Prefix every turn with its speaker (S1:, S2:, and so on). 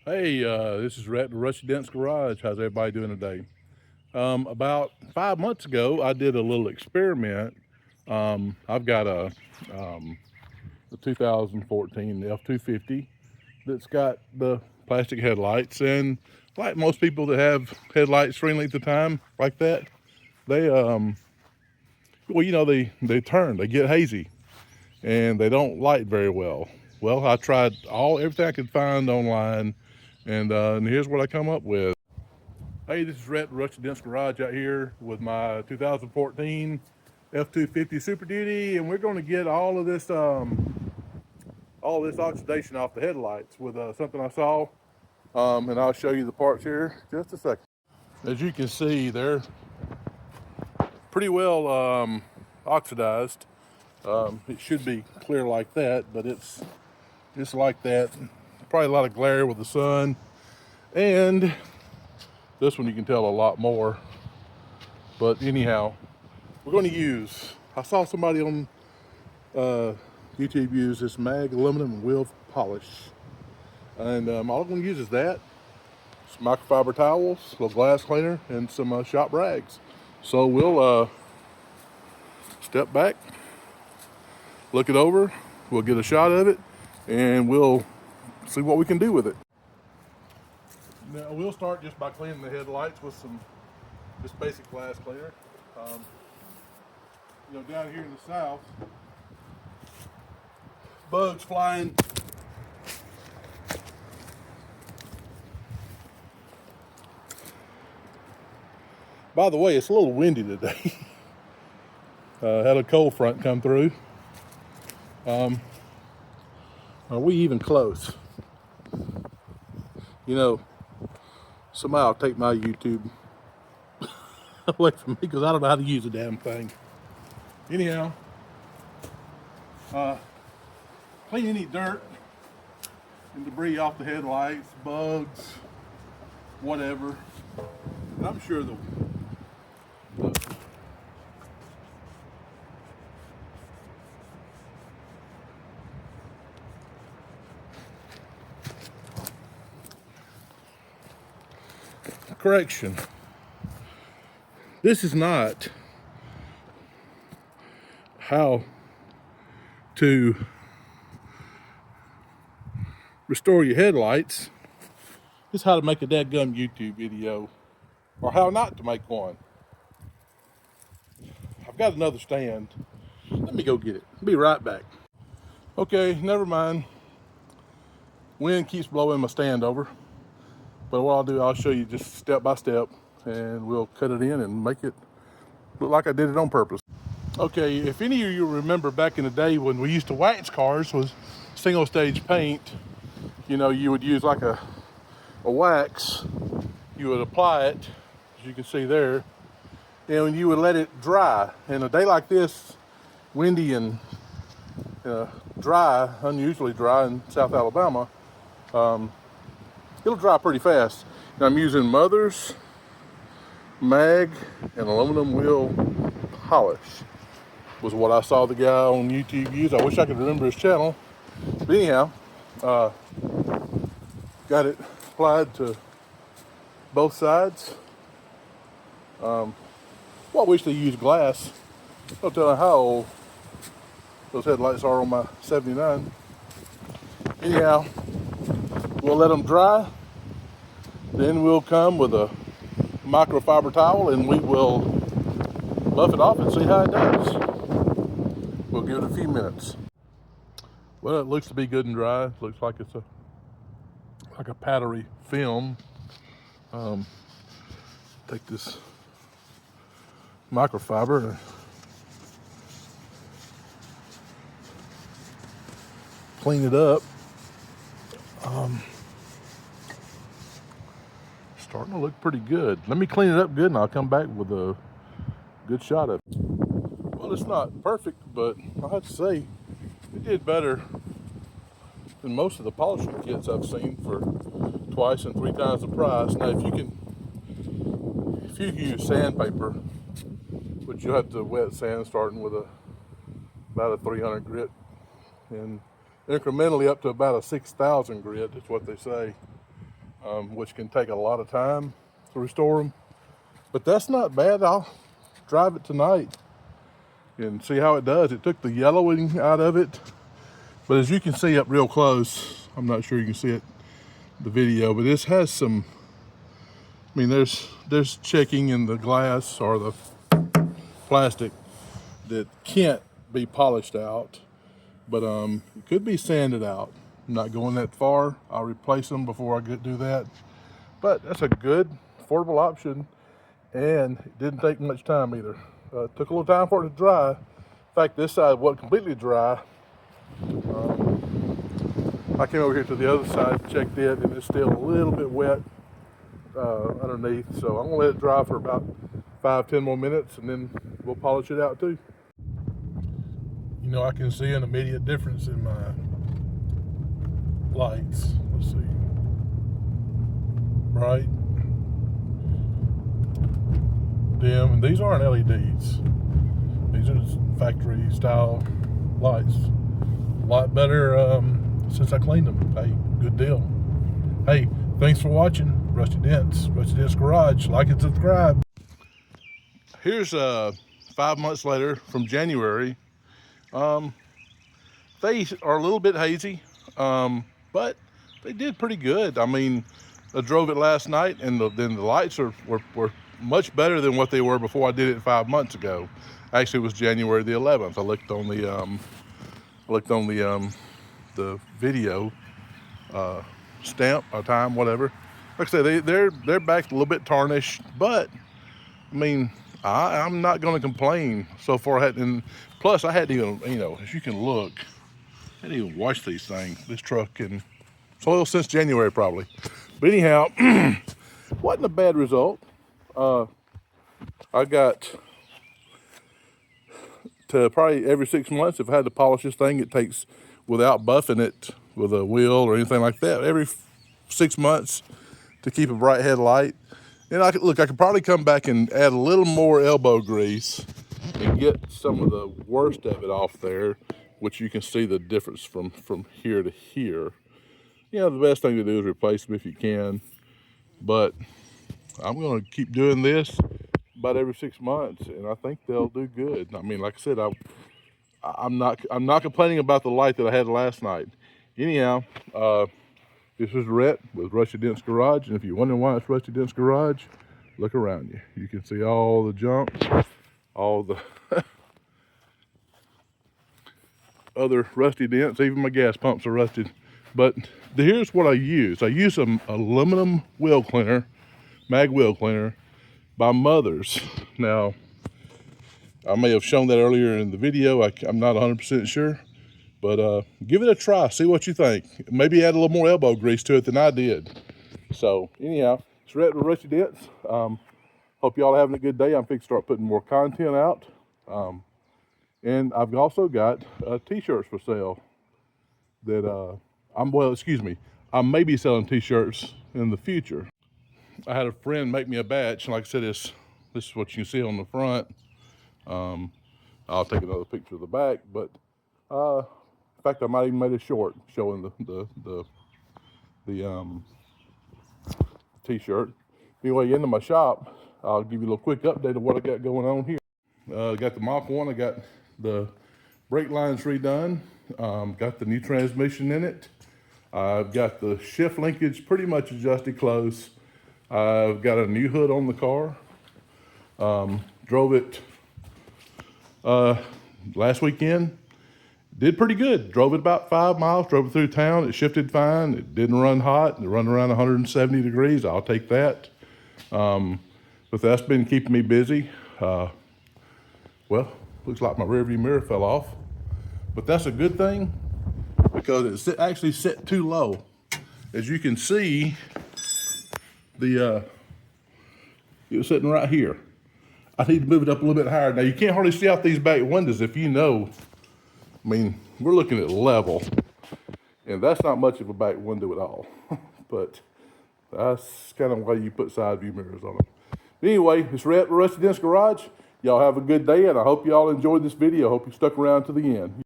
S1: Hey, this is Rhett at Rusty Dent's Garage. How's everybody doing today? About 5 months ago, I did a little experiment. I've got a 2014 F250 that's got the plastic headlights, and like most people that have headlights for any length of time like that, they they turn, they get hazy, and they don't light very well. Well, I tried everything I could find online, and here's what I come up with. Hey, this is Rhett Rusty Dent's Garage out here with my 2014 F250 Super Duty, and we're going to get all this oxidation off the headlights with something I saw, and I'll show you the parts here just a second. As you can see, they're pretty well oxidized. It should be clear like that, but it's just like that. Probably a lot of glare with the sun, and this one you can tell a lot more. But anyhow, we're going to use, I saw somebody on YouTube use this mag aluminum wheel polish, and all I'm going to use is that, some microfiber towels, a little glass cleaner, and some shop rags. So we'll step back, look it over, we'll get a shot of it, and we'll see what we can do with it. Now we'll start just by cleaning the headlights with some just basic glass cleaner. Down here in the south, bugs flying. By the way, it's a little windy today. Had a cold front come through. Are we even close? Somebody will take my YouTube away from me because I don't know how to use the damn thing. Anyhow, clean any dirt and debris off the headlights, bugs, whatever. And I'm sure the correction. This is not how to restore your headlights. This is how to make a dadgum YouTube video, or how not to make one. I've got another stand. Let me go get it. I'll be right back. Okay, never mind. Wind keeps blowing my stand over. But what I'll do, I'll show you just step by step, and we'll cut it in and make it look like I did it on purpose. Okay, if any of you remember back in the day when we used to wax cars with single stage paint, you would use like a wax, you would apply it, as you can see there, and you would let it dry. And a day like this, windy and dry, unusually dry in South Alabama, it'll dry pretty fast. And I'm using Mother's mag and aluminum wheel polish was what I saw the guy on YouTube use. I wish I could remember his channel. But anyhow, got it applied to both sides. Well, I wish they used glass. Don't tell how old those headlights are on my 79. Anyhow, we'll let them dry. Then we'll come with a microfiber towel and we will buff it off and see how it does. We'll give it a few minutes. Well, it looks to be good and dry. Looks like it's like a powdery film. Take this microfiber and clean it up. Starting to look pretty good. Let me clean it up good and I'll come back with a good shot of it. Well, it's not perfect, but I have to say it did better than most of the polishing kits I've seen for twice and 3 times the price. Now, if you use sandpaper, which you'll have to wet sand starting with about a 300 grit and incrementally up to about a 6,000 grit is what they say. which can take a lot of time to restore them. But that's not bad. I'll drive it tonight and see how it does. It took the yellowing out of it, but as you can see up real close, I'm not sure you can see it in the video, but this has some, I mean, there's checking in the glass or the plastic that can't be polished out, but it could be sanded out. I'm not going that far. I'll replace them before I do that. But that's a good, affordable option, and it didn't take much time either. It took a little time for it to dry. In fact, this side wasn't completely dry. I came over here to the other side, checked it, and it's still a little bit wet underneath. So I'm gonna let it dry for about 5-10 more minutes, and then we'll polish it out too. You know, I can see an immediate difference in my lights. Let's see. Bright, dim, and these aren't LEDs. These are factory style lights. A lot better since I cleaned them. Hey, good deal. Hey, thanks for watching Rusty Dents Garage. Like and subscribe. Here's 5 months later from January. They are a little bit hazy, but they did pretty good. I mean, I drove it last night, and then the lights were much better than what they were before I did it 5 months ago. Actually, it was January the 11th. I looked on the video stamp or time, whatever. Like I said, they're back a little bit tarnished, but I mean, I'm not going to complain so far. And plus, I hadn't even, you know, as you can look, I didn't even wash these things. This truck and soil since January probably. But anyhow, wasn't a bad result. I got to probably every 6 months, if I had to polish this thing, it takes, without buffing it with a wheel or anything like that, every 6 months to keep a bright headlight. And I could probably come back and add a little more elbow grease and get some of the worst of it off there, which you can see the difference from here to here. You know, the best thing to do is replace them if you can, but I'm going to keep doing this about every 6 months, and I think they'll do good. I mean, like I said, I'm not complaining about the light that I had last night. Anyhow, this is Rhett with Rusty Dents Garage, and if you're wondering why it's Rusty Dents Garage, look around you. You can see all the junk, all the other rusty dents. Even my gas pumps are rusted. But here's what I use. I use some aluminum wheel cleaner, mag wheel cleaner by Mothers. Now, I may have shown that earlier in the video. I'm not 100% sure. But give it a try. See what you think. Maybe add a little more elbow grease to it than I did. So, anyhow, it's Rhett with Rusty Dents. Hope y'all are having a good day. I'm fixing to start putting more content out. And I've also got t-shirts for sale that I may be selling t-shirts in the future. I had a friend make me a batch, and like I said, this is what you can see on the front. I'll take another picture of the back, but in fact, I might even make a short showing the t-shirt. Anyway, into my shop, I'll give you a little quick update of what I got going on here. Got the Mach 1, I got the brake lines redone, got the new transmission in it. I've got the shift linkage pretty much adjusted close. I've got a new hood on the car. Drove it last weekend. Did pretty good. Drove it about 5 miles, drove it through town. It shifted fine. It didn't run hot. It run around 170 degrees. I'll take that. But that's been keeping me busy. Well, looks like my rearview mirror fell off. But that's a good thing because it's actually set too low. As you can see, it was sitting right here. I need to move it up a little bit higher. Now, you can't hardly see out these back windows if you know. I mean, we're looking at level, and that's not much of a back window at all. But that's kind of why you put side view mirrors on them. Anyway, it's Rhett with Rusty Dents Garage. Y'all have a good day, and I hope y'all enjoyed this video. I hope you stuck around to the end.